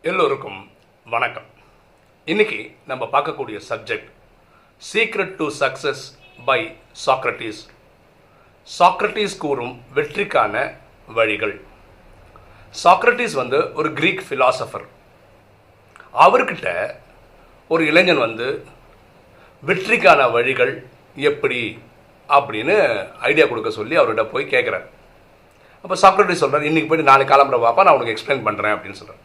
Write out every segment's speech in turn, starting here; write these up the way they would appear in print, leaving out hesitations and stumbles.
எல்லோருக்கும் வணக்கம். இன்னைக்கு நம்ம பார்க்கக்கூடிய subject secret to success by Socrates. Socrates கூறும் வெற்றிக்கான வழிகள். சாக்ரட்டிஸ் ஒரு கிரீக் ஃபிலாசபர். அவர்கிட்ட ஒரு இளைஞன் வெற்றிக்கான வழிகள் எப்படி அப்படின்னு ஐடியா கொடுக்க சொல்லி அவர்கிட்ட போய் கேட்குறார். அப்போ சாக்ரட்டிஸ் சொல்கிறார், இன்றைக்கி போய்ட்டு நாளைக்கு கிளம்புற பாப்பா, நான் உனக்கு எக்ஸ்பிளைன் பண்ணுறேன் அப்படின்னு சொல்கிறார்.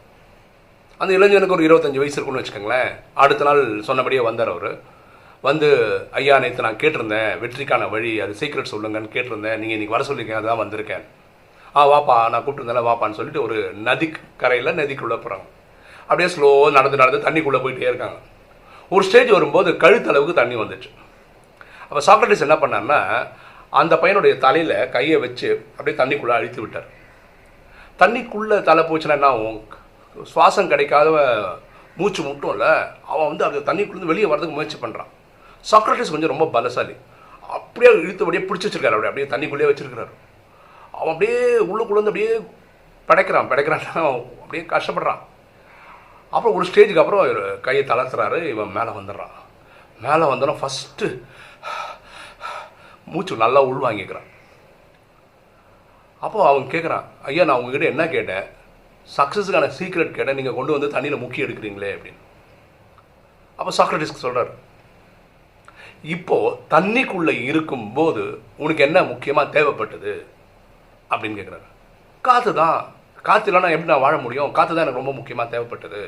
அந்த இளைஞனுக்கு ஒரு 25 வயசு இருக்குன்னு வச்சுக்கோங்களேன். அடுத்த நாள் சொன்னபடியே வந்தார். அவர் ஐயா, நேற்று நான் கேட்டிருந்தேன் வெற்றிக்கான வழி, அது சீக்ரெட் சொல்லுங்கன்னு கேட்டிருந்தேன், நீங்கள் இன்றைக்கி வர சொல்லியிருக்கேன், அதுதான் வந்திருக்கேன். வாப்பா, நான் கூப்பிட்டுருந்தேன் வாப்பான்னு சொல்லிட்டு ஒரு நதிக்குள்ளே போகிறாங்க. அப்படியே ஸ்லோவாக நடந்து தண்ணிக்குள்ளே போயிட்டே இருக்காங்க. ஒரு ஸ்டேஜ் வரும்போது கழுத்தளவுக்கு தண்ணி வந்துச்சு. அப்போ சாக்ரட்டிஸ் என்ன பண்ணார்னா, அந்த பையனுடைய தலையில் கையை வச்சு அப்படியே தண்ணிக்குள்ளே அழித்து விட்டார். தண்ணிக்குள்ளே தலை போச்சுன்னா என்ன ஆகும்? சுவாசம் கிடைக்காத மூச்சு முட்டும்ல, அவன் அது தண்ணிக்குள்ளேருந்து வெளியே வரதுக்கு முயற்சி பண்ணுறான். சாக்ரட்டிஸ் ரொம்ப பலசாலி. அப்படியே இழுத்தபடியே பிடிச்சி வச்சிருக்காரு. அப்படியே தண்ணிக்குள்ளேயே வச்சிருக்கிறாரு. அவன் அப்படியே உள்ளுக்குள்ளேருந்து அப்படியே படைக்கிறான் அப்படியே கஷ்டப்படுறான். அப்புறம் ஒரு ஸ்டேஜுக்கு அப்புறம் கையை தளர்த்துறாரு. இவன் மேலே வந்துடுறான். மேலே வந்தோன்னா ஃபஸ்ட்டு மூச்சு நல்லா உள்வாங்கிக்கிறான். அப்போது அவன் கேட்குறான், ஐயா, நான் உங்ககிட்ட என்ன கேட்டேன்? சக்ஸஸுக்கான சீக்ரெட் கேட்டால் நீங்கள் கொண்டு தண்ணியில் முக்கி எடுக்கிறீங்களே அப்படின்னு. அப்போ சாக்ரட்டிஸ்க்கு சொல்கிறார், இப்போது தண்ணிக்குள்ளே இருக்கும்போது உனக்கு என்ன முக்கியமாக தேவைப்பட்டது அப்படின்னு கேட்குறாரு. காற்று தான். காற்று இல்லைனா எப்படி நான் வாழ முடியும்? காற்று தான் எனக்கு ரொம்ப முக்கியமாக தேவைப்பட்டது.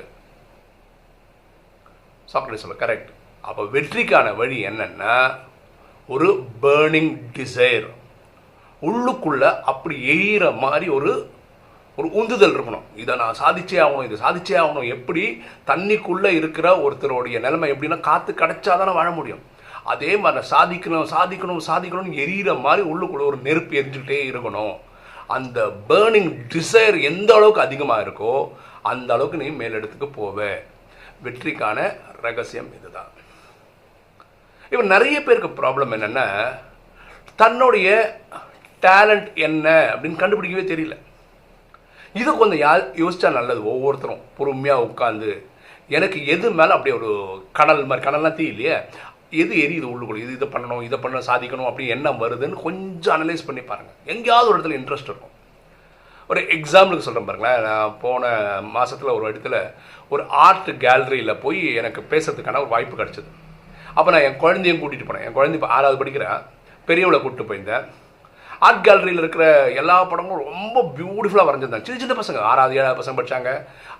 சாக்ரட்டிஸ் சொல்ல கரெக்ட். அப்போ வெற்றிக்கான வழி என்னென்னா, ஒரு பேர்னிங் டிசைர், உள்ளுக்குள்ளே அப்படி எரியிற மாதிரி ஒரு உந்துதல் இருக்கணும். இதை நான் சாதிச்சே ஆகணும், இது சாதிச்சே ஆகணும். எப்படி தண்ணிக்குள்ளே இருக்கிற ஒருத்தருடைய நிலைமை எப்படின்னா, காற்று கிடைச்சாதானே வாழ முடியும். அதே மாதிரி சாதிக்கணும்னு எரியிற மாதிரி உள்ளுக்குள்ளே ஒரு நெருப்பு எரிஞ்சுக்கிட்டே இருக்கணும். அந்த பேர்னிங் டிசைர் எந்த அளவுக்கு அதிகமாக இருக்கோ அந்த அளவுக்கு நீ மேலிடத்துக்கு போவே. வெற்றிக்கான ரகசியம் இதுதான். இப்போ நிறைய பேருக்கு ப்ராப்ளம் என்னென்னா, தன்னுடைய டேலண்ட் என்ன அப்படின்னு கண்டுபிடிக்கவே தெரியல. இது கொஞ்சம் யோசிச்சா நல்லது. ஒவ்வொருத்தரும் பொறுமையாக உட்காந்து, எனக்கு எது மேலே அப்படியே ஒரு கடல்லாம் தீ இல்லையே, எது எரியுது உள்ளுக்குள்ள, இதை பண்ணணும் சாதிக்கணும் அப்படி என்ன வருதுன்னு கொஞ்சம் அனலைஸ் பண்ணி பாருங்கள். எங்கேயாவது ஒரு இடத்துல இன்ட்ரெஸ்ட் இருக்கும். ஒரு எக்ஸாம்பிளுக்கு சொல்கிறேன் பாருங்களேன். நான் போன மாதத்தில் ஒரு இடத்துல ஒரு ஆர்ட் கேலரியில் போய் எனக்கு பேசுறதுக்கான ஒரு வாய்ப்பு கிடச்சிது. அப்போ நான் என் குழந்தையும் கூட்டிகிட்டு போனேன். என் குழந்தை இப்போ 6வது படிக்கிறேன். பெரியவளை கூப்பிட்டு போயிருந்தேன். ஆர்ட் கேலரியில் இருக்கிற எல்லா படங்களும் ரொம்ப பியூட்டிஃபுல்லாக வரைஞ்சிருந்தாங்க. சின்ன பசங்க 6வது 7வது பசங்க படித்தாங்க.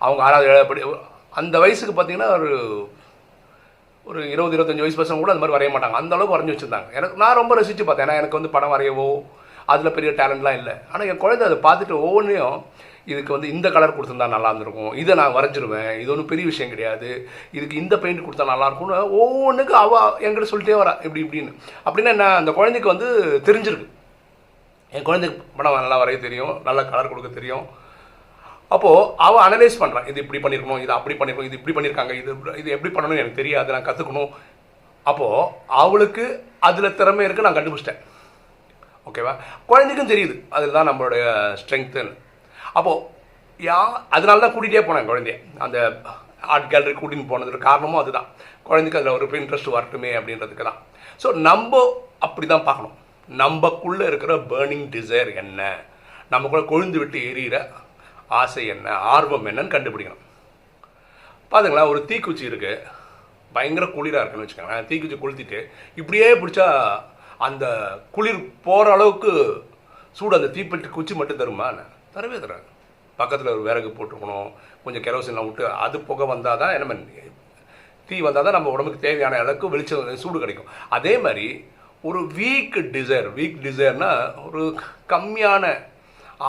அவங்க 6வது 7வது அந்த வயசுக்கு பார்த்தீங்கன்னா ஒரு 20-25 வயசு பசங்க கூட அந்த மாதிரி வரைய மாட்டாங்க. அந்த அளவுக்கு வரைஞ்சி வச்சுருந்தாங்க. நான் ரொம்ப ரசித்து பார்த்தேன். ஏன்னா எனக்கு படம் வரையவோ அதில் பெரிய டேலண்ட்லாம் இல்லை. ஆனால் என் குழந்தை அதை பார்த்துட்டு ஒவ்வொன்றையும் இதுக்கு இந்த கலர் கொடுத்துருந்தா நல்லா இருந்திருக்கும், இதை நான் வரைஞ்சிருவேன், இது ஒன்றும் பெரிய விஷயம் கிடையாது, இதுக்கு இந்த பெயிண்ட் கொடுத்தா நல்லாயிருக்கும்னு ஒவ்வொன்றுக்கு என்கிட்ட சொல்லிட்டே வரா இப்படின்னு. அப்படின்னா என்ன, அந்த குழந்தைக்கு தெரிஞ்சிருக்கு. என் குழந்தைக்கு படம் நல்லா வரைய தெரியும், நல்லா கலர் கொடுக்க தெரியும். அப்போது அவள் அனலைஸ் பண்ணுறான். இது இப்படி பண்ணியிருக்கணும், இது அப்படி பண்ணியிருக்கணும், இது இப்படி பண்ணியிருக்காங்க, இது எப்படி பண்ணணும்னு எனக்கு தெரியாது, நான் கற்றுக்கணும். அப்போது அவளுக்கு அதில் திறமை இருக்குது, நான் கண்டுபிடிச்சிட்டேன். ஓகேவா? குழந்தைக்கும் தெரியுது அதில் தான் நம்மளுடைய ஸ்ட்ரென்த்துன்னு. அப்போது அதனால தான் கூட்டிகிட்டே போனேன் குழந்தைய. அந்த ஆர்ட் கேலரி கூட்டின்னு போனதுக்கு காரணமும் அதுதான். குழந்தைக்கு அதில் ஒரு இன்ட்ரெஸ்ட் வரட்டுமே அப்படின்றதுக்கு தான். ஸோ நம்ம அப்படி தான் பார்க்கணும். நம்மக்குள்ளே இருக்கிற பேர்னிங் டிசைர் என்ன, நமக்குள்ளே கொழுந்து விட்டு எரியிற ஆசை என்ன, ஆர்வம் என்னன்னு கண்டுபிடிக்கணும். பார்த்துங்களா, ஒரு தீக்குச்சி இருக்குது, பயங்கர குளிராக இருக்குன்னு வச்சுக்கோங்களேன். தீக்குச்சி கொளுத்திட்டு இப்படியே பிடிச்சா அந்த குளிர் போகிற அளவுக்கு சூடு அந்த தீப்பெட்டி குச்சி மட்டும் தருமா? தரவே தராது. பக்கத்தில் ஒரு விறகு போட்டுருக்கணும், கொஞ்சம் கெரோசின்லாம் விட்டு அது புகை வந்தால் தான் என்ன, தீ வந்தால் தான் நம்ம உடம்புக்கு தேவையான அளவுக்கு வெளிச்சம் சூடு கிடைக்கும். அதே மாதிரி ஒரு வீக் டிசைர்னா ஒரு கம்மியான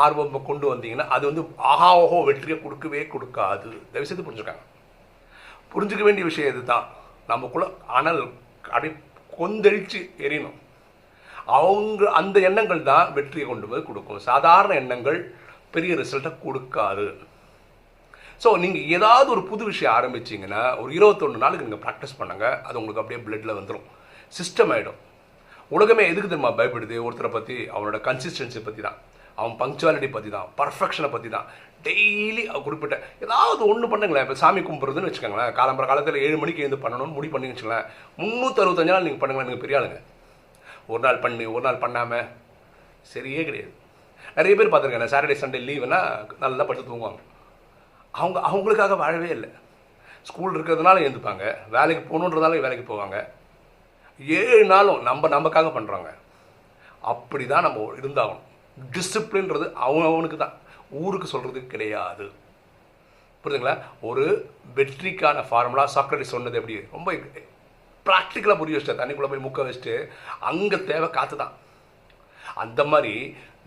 ஆர்வம் கொண்டு வந்தீங்கன்னா அது ஆஹாஹோ வெற்றியை கொடுக்காது. தயவுசெய்து புரிஞ்சுக்காங்க. புரிஞ்சுக்க வேண்டிய விஷயம் இதுதான். நமக்குள்ள அனல் அப்படியே கொந்தளிச்சு எரியணும். அந்த எண்ணங்கள் தான் வெற்றியை கொண்டு போய் கொடுக்கும். சாதாரண எண்ணங்கள் பெரிய ரிசல்ட்டை கொடுக்காது. ஸோ நீங்கள் ஏதாவது ஒரு புது விஷயம் ஆரம்பிச்சிங்கன்னா ஒரு 21 நாளுக்கு நீங்கள் ப்ராக்டிஸ் பண்ணுங்கள். அது உங்களுக்கு அப்படியே பிளட்டில் வந்துடும், சிஸ்டம் ஆகிடும். உலகமே எதுக்கு தெரியுமா பயப்படுது? ஒருத்தரை பற்றி, அவனோட கன்சிஸ்டன்சி பற்றி தான். அவன் பங்க்சுவாலிட்டி பற்றி தான், பர்ஃபெக்ஷனை பற்றி தான். டெய்லி குறிப்பிட்ட ஏதாவது ஒன்று பண்ணுங்களேன். இப்போ சாமி கும்பிட்றதுன்னு வச்சுக்கோங்களேன், காலம்பர காலத்தில் 7 மணிக்கு எழுந்து பண்ணணும்னு முடிவு பண்ணி வச்சுங்களேன். 365 நாள் நீங்கள் பண்ணுங்களேன், நீங்கள் பெரிய ஆளுங்க. ஒரு நாள் பண்ணி ஒரு நாள் பண்ணாமல் சரியே கிடையாது. நிறைய பேர் பார்த்துருக்கேன், சாட்டர்டே சண்டே லீவுன்னா நல்லா படுத்து தூங்குவாங்க. அவங்களுக்காக வாழவே இல்லை. ஸ்கூல் இருக்கிறதுனால எழுந்துப்பாங்க, வேலைக்கு போகணுன்றதால வேலைக்கு போவாங்க. 7 நாளும் நமக்காக பண்ணுறாங்க. அப்படி தான் நம்ம இருந்தாகணும். டிசிப்ளின்றது அவனுக்கு தான், ஊருக்கு சொல்கிறது கிடையாது. புரியுதுங்களா? ஒரு வெற்றிக்கான ஃபார்முலா சாக்ரட்டிஸ் சொன்னது எப்படி ரொம்ப ப்ராக்டிக்கலாக புரிய வச்சுட்டு, தண்ணிக்குள்ளே போய் முக்க வச்சுட்டு அங்கே தேவை காற்று தான். அந்த மாதிரி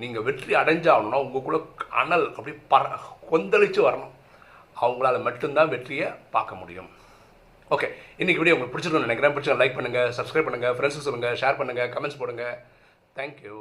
நீங்கள் வெற்றி அடைஞ்சாகணும்னா உங்களுக்குள்ள அனல் அப்படி கொந்தளித்து வரணும். அவங்களால மட்டும்தான் வெற்றியை பார்க்க முடியும். ஓகே, இன்றைக்கி வீடியோ உங்களுக்கு பிடிச்சிருக்குன்னு நினைக்கிறேன். பிடிச்சா லைக் பண்ணுங்கள், சப்ஸ்கிரைப் பண்ணுங்கள், ஃப்ரெண்ட்ஸுக்கு சொல்லுங்கள், ஷேர் பண்ணுங்கள், கமெண்ட்ஸ் போடுங்கள். தேங்க்யூ.